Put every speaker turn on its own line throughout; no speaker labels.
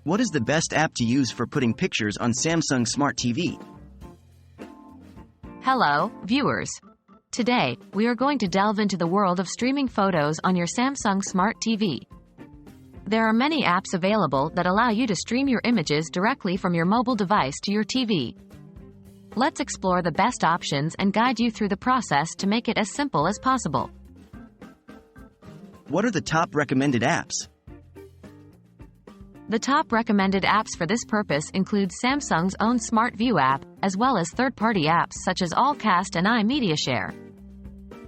What is the best app to use for putting pictures on Samsung Smart TV?
Hello, viewers. Today, we are going to delve into the world of streaming photos on your Samsung Smart TV. There are many apps available that allow you to stream your images directly from your mobile device to your TV. Let's explore the best options and guide you through the process to make it as simple as possible.
What are the top recommended apps?
The top recommended apps for this purpose include Samsung's own Smart View app, as well as third-party apps such as AllCast and iMediaShare.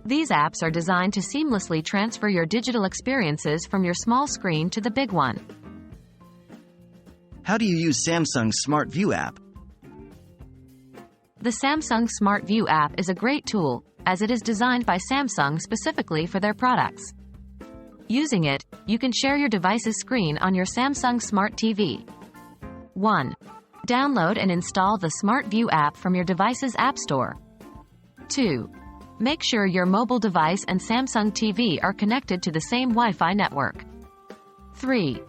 These apps are designed to seamlessly transfer your digital experiences from your small screen to the big one.
How do you use Samsung's Smart View app?
The Samsung Smart View app is a great tool, as it is designed by Samsung specifically for their products. Using it, you can share your device's screen on your Samsung Smart TV. 1. Download and install the Smart View app from your device's App Store. 2. Make sure your mobile device and Samsung TV are connected to the same Wi-Fi network. 3.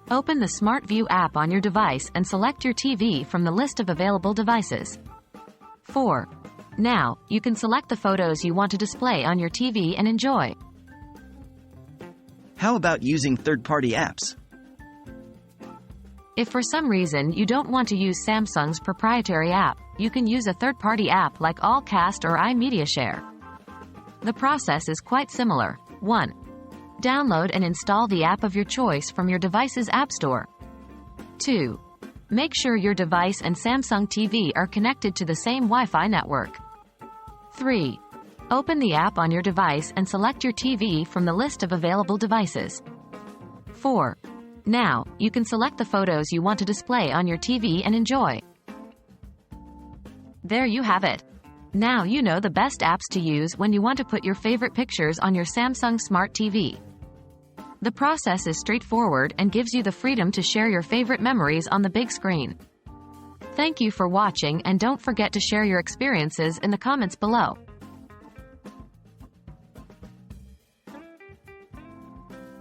Open the Smart View app on your device and select your TV from the list of available devices. 4. Now, you can select the photos you want to display on your TV and enjoy.
How about using third-party apps?
If for some reason you don't want to use Samsung's proprietary app, you can use a third-party app like AllCast or iMediaShare. The process is quite similar. 1. Download and install the app of your choice from your device's App Store. 2. Make sure your device and Samsung TV are connected to the same Wi-Fi network. 3. Open the app on your device and select your TV from the list of available devices. 4. Now, you can select the photos you want to display on your TV and enjoy. There you have it. Now you know the best apps to use when you want to put your favorite pictures on your Samsung Smart TV. The process is straightforward and gives you the freedom to share your favorite memories on the big screen. Thank you for watching, and don't forget to share your experiences in the comments below.